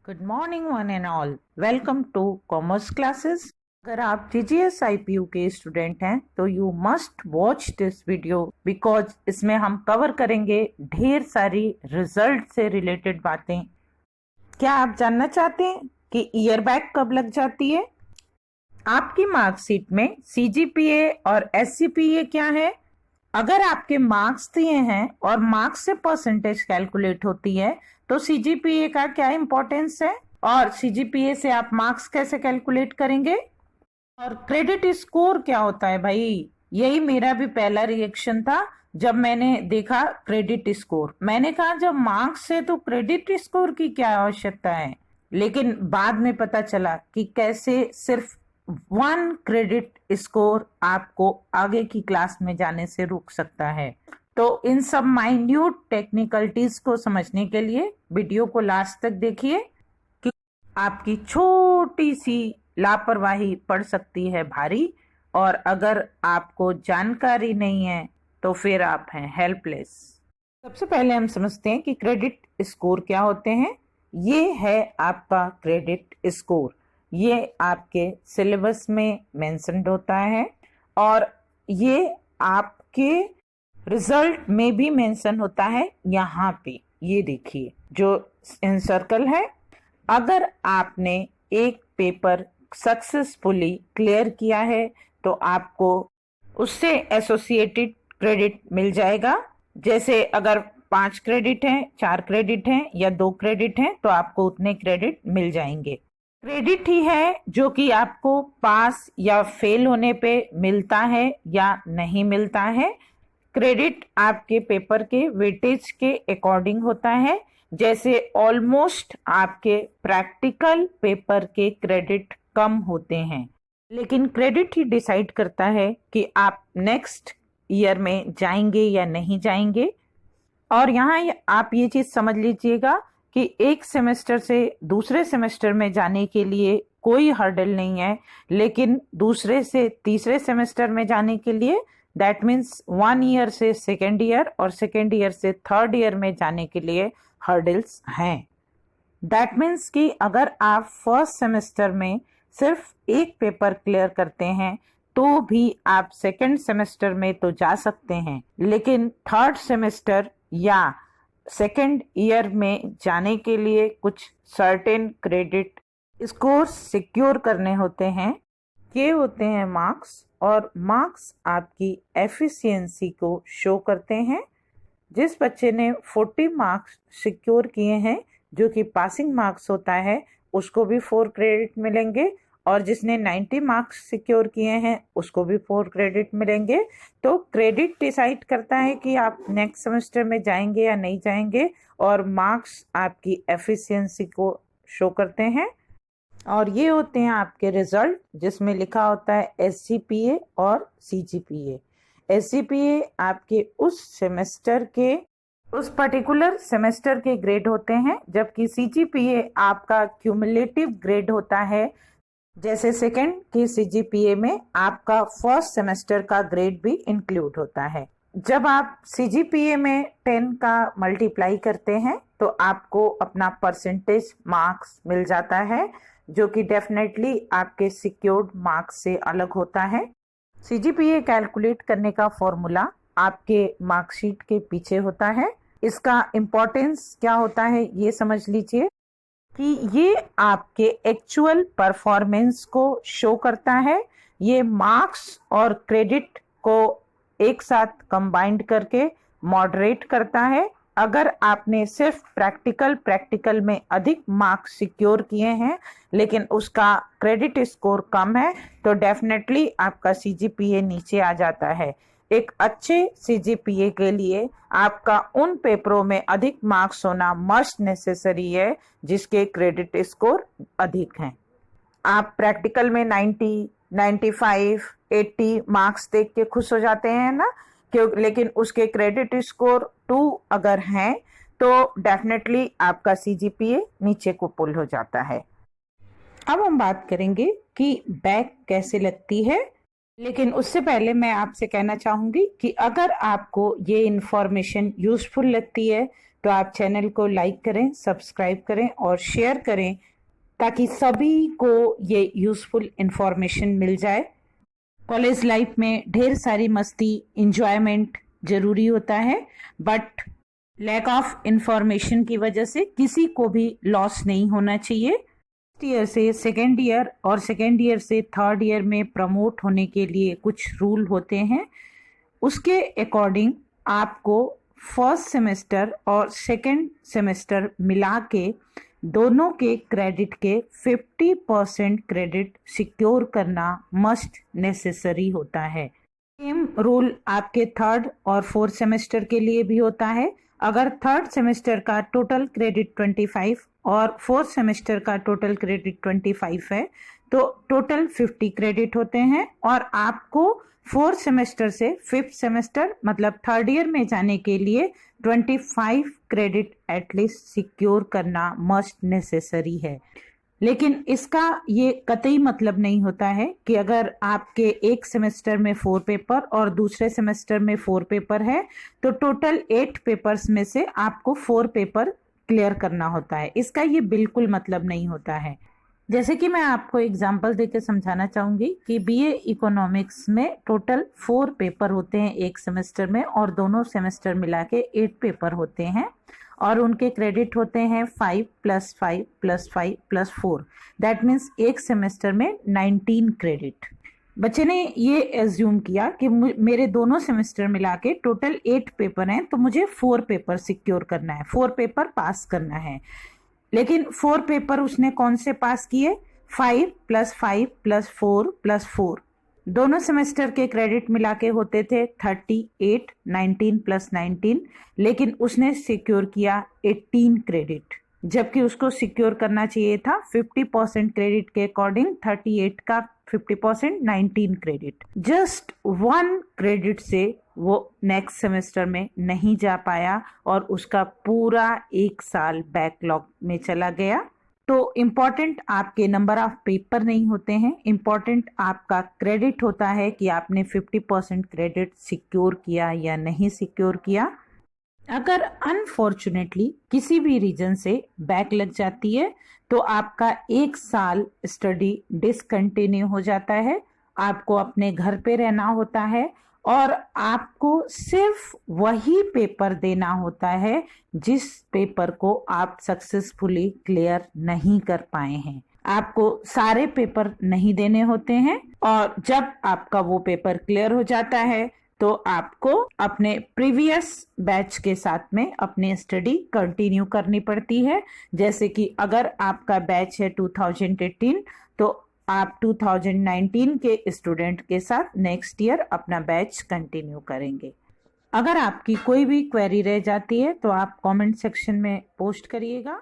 Good morning one and all, welcome to commerce classes. अगर आप GGS IPU के student हैं तो you must watch this video because इसमें हम कवर करेंगे ढेर सारी रिजल्ट से रिलेटेड बातें। क्या आप जानना चाहते हैं कि ईयर बैक कब लग जाती है? आपकी मार्कशीट में सीजीपीए और एसजीपीए क्या है? अगर आपके मार्क्स दिए हैं और मार्क्स से परसेंटेज कैलकुलेट होती है तो सीजीपीए का क्या इंपॉर्टेंस है और सीजीपीए से आप मार्क्स कैसे कैलकुलेट करेंगे? और क्रेडिट स्कोर क्या होता है भाई? यही मेरा भी पहला रिएक्शन था जब मैंने देखा क्रेडिट स्कोर। मैंने कहा जब मार्क्स है तो क्रेडिट स्कोर की क्या आवश्यकता है, लेकिन बाद में पता चला कि कैसे सिर्फ 1 क्रेडिट स्कोर आपको आगे की क्लास में जाने से रोक सकता है। तो इन सब माइन्यूट टेक्निकलिटीज को समझने के लिए वीडियो को लास्ट तक देखिए कि आपकी छोटी सी लापरवाही पड़ सकती है भारी, और अगर आपको जानकारी नहीं है तो फिर आप हैं हेल्पलेस। सबसे पहले हम समझते हैं कि क्रेडिट स्कोर क्या होते हैं। ये है आपका क्रेडिट स्कोर, ये आपके सिलेबस में मेंशन्ड होता है और ये आपके रिजल्ट में भी मेंशन होता है। यहाँ पे ये देखिए जो सर्कल है, अगर आपने एक पेपर सक्सेसफुली क्लियर किया है तो आपको उससे एसोसिएटेड क्रेडिट मिल जाएगा। जैसे अगर 5 क्रेडिट हैं, 4 क्रेडिट हैं या 2 क्रेडिट हैं तो आपको उतने क्रेडिट मिल जाएंगे। क्रेडिट ही है जो कि आपको पास या फेल होने पे मिलता है या नहीं मिलता है। क्रेडिट आपके पेपर के वेटेज के अकॉर्डिंग होता है। जैसे ऑलमोस्ट आपके प्रैक्टिकल पेपर के क्रेडिट कम होते हैं, लेकिन क्रेडिट ही डिसाइड करता है कि आप नेक्स्ट ईयर में जाएंगे या नहीं जाएंगे। और यहाँ आप ये चीज समझ लीजिएगा कि एक सेमेस्टर से दूसरे सेमेस्टर में जाने के लिए कोई हर्डल नहीं है, लेकिन दूसरे से तीसरे सेमेस्टर में जाने के लिए दैट मीन्स 1 ईयर से सेकेंड ईयर और सेकेंड ईयर से थर्ड ईयर में जाने के लिए हर्डल्स हैं। दैट मीन्स कि अगर आप फर्स्ट सेमेस्टर में सिर्फ एक पेपर क्लियर करते हैं तो भी आप सेकेंड सेमेस्टर में तो जा सकते हैं, लेकिन थर्ड सेमेस्टर या सेकेंड ईयर में जाने के लिए कुछ सर्टेन क्रेडिट स्कोर सिक्योर करने होते हैं। ये होते हैं मार्क्स, और मार्क्स आपकी एफिशिएंसी को शो करते हैं। जिस बच्चे ने 40 मार्क्स सिक्योर किए हैं जो कि पासिंग मार्क्स होता है, उसको भी 4 क्रेडिट मिलेंगे, और जिसने 90 मार्क्स सिक्योर किए हैं उसको भी 4 क्रेडिट मिलेंगे। तो क्रेडिट डिसाइड करता है कि आप नेक्स्ट सेमेस्टर में जाएंगे या नहीं जाएंगे, और मार्क्स आपकी एफिशिएंसी को शो करते हैं। और ये होते हैं आपके रिजल्ट जिसमें लिखा होता है एसजीपीए और सीजीपीए। एसजीपीए आपके उस सेमेस्टर के उस पर्टिकुलर सेमेस्टर के ग्रेड होते हैं, जबकि सीजीपीए आपका क्यूमुलेटिव ग्रेड होता है। जैसे सेकेंड के सीजीपीए में आपका फर्स्ट सेमेस्टर का ग्रेड भी इंक्लूड होता है। जब आप सीजीपीए में 10 का मल्टीप्लाई करते हैं तो आपको अपना परसेंटेज मार्क्स मिल जाता है, जो कि डेफिनेटली आपके सिक्योर्ड मार्क्स से अलग होता है। सीजीपीए कैलकुलेट करने का फॉर्मूला आपके मार्कशीट के पीछे होता है। इसका इम्पोर्टेंस क्या होता है ये समझ लीजिए कि ये आपके एक्चुअल परफॉर्मेंस को शो करता है। ये मार्क्स और क्रेडिट को एक साथ कंबाइंड करके मॉडरेट करता है। अगर आपने सिर्फ प्रैक्टिकल में अधिक मार्क्स सिक्योर किए हैं लेकिन उसका क्रेडिट स्कोर कम है तो डेफिनेटली आपका सीजीपीए नीचे आ जाता है। एक अच्छे सीजीपीए के लिए आपका उन पेपरों में अधिक मार्क्स होना मस्ट नेसेसरी है जिसके क्रेडिट स्कोर अधिक हैं। आप प्रैक्टिकल में 90, 95, 80 मार्क्स देख के खुश हो जाते हैं ना, लेकिन उसके क्रेडिट स्कोर 2 अगर हैं तो डेफिनेटली आपका सीजीपीए नीचे को पुल हो जाता है। अब हम बात करेंगे कि बैक कैसे लगती है, लेकिन उससे पहले मैं आपसे कहना चाहूंगी कि अगर आपको ये इंफॉर्मेशन यूजफुल लगती है तो आप चैनल को लाइक करें, सब्सक्राइब करें और शेयर करें ताकि सभी को ये यूजफुल इंफॉर्मेशन मिल जाए। कॉलेज लाइफ में ढेर सारी मस्ती, इंजॉयमेंट जरूरी होता है, बट लैक ऑफ इंफॉर्मेशन की वजह से किसी को भी लॉस नहीं होना चाहिए। फर्स्ट ईयर से सेकेंड ईयर और सेकेंड ईयर से थर्ड ईयर में प्रमोट होने के लिए कुछ रूल होते हैं। उसके अकॉर्डिंग आपको फर्स्ट सेमेस्टर और सेकेंड सेमेस्टर मिला के दोनों के क्रेडिट के 50% क्रेडिट सिक्योर करना मस्ट नेसेसरी होता है। सेम रूल आपके थर्ड और फोर्थ सेमेस्टर के लिए भी होता है। अगर थर्ड सेमेस्टर का टोटल क्रेडिट 25 और फोर्थ सेमेस्टर का टोटल क्रेडिट 25 है तो टोटल 50 क्रेडिट होते हैं और आपको फोर्थ सेमेस्टर से फिफ्थ सेमेस्टर मतलब थर्ड ईयर में जाने के लिए 25 क्रेडिट एटलीस्ट सिक्योर करना मस्ट नेसेसरी है। लेकिन इसका ये कतई मतलब नहीं होता है कि अगर आपके एक सेमेस्टर में 4 पेपर और दूसरे सेमेस्टर में 4 पेपर है तो टोटल 8 पेपर्स में से आपको 4 पेपर क्लियर करना होता है। इसका ये बिल्कुल मतलब नहीं होता है। जैसे कि मैं आपको एग्जांपल देकर समझाना चाहूंगी कि बीए इकोनॉमिक्स में टोटल 4 पेपर होते हैं एक सेमेस्टर में और दोनों सेमेस्टर मिला के 8 पेपर होते हैं और उनके क्रेडिट होते हैं 5 + 5 + 5 + 4। दैट मीन्स एक सेमेस्टर में 19 क्रेडिट। बच्चे ने ये एज्यूम किया कि मेरे दोनों सेमेस्टर मिला के टोटल 8 पेपर हैं तो मुझे 4 पेपर सिक्योर करना है, 4 पेपर पास करना है। लेकिन 4 पेपर उसने कौन से पास किए? 5 + 5 + 4 + 4। दोनों सेमेस्टर के क्रेडिट मिला के होते थे 38, 19 + 19, लेकिन उसने सिक्योर किया 18 क्रेडिट, जबकि उसको सिक्योर करना चाहिए था 50% क्रेडिट के अकॉर्डिंग 38 का 50% 19 क्रेडिट। जस्ट 1 क्रेडिट से वो नेक्स्ट सेमेस्टर में नहीं जा पाया और उसका पूरा 1 साल बैकलॉग में चला गया। तो इम्पॉर्टेंट आपके नंबर ऑफ पेपर नहीं होते हैं, इम्पॉर्टेंट आपका क्रेडिट होता है कि आपने 50% क्रेडिट सिक्योर किया या नहीं सिक्योर किया। अगर अनफॉर्चुनेटली किसी भी रीजन से बैक लग जाती है तो आपका 1 साल स्टडी डिसकंटिन्यू हो जाता है, आपको अपने घर पे रहना होता है और आपको सिर्फ वही पेपर देना होता है जिस पेपर को आप सक्सेसफुली क्लियर नहीं कर पाए हैं। आपको सारे पेपर नहीं देने होते हैं और जब आपका वो पेपर क्लियर हो जाता है तो आपको अपने प्रीवियस बैच के साथ में अपनी स्टडी कंटिन्यू करनी पड़ती है। जैसे कि अगर आपका बैच है 2018 तो आप 2019 के स्टूडेंट के साथ नेक्स्ट ईयर अपना बैच कंटिन्यू करेंगे। अगर आपकी कोई भी क्वेरी रह जाती है तो आप कमेंट सेक्शन में पोस्ट करिएगा।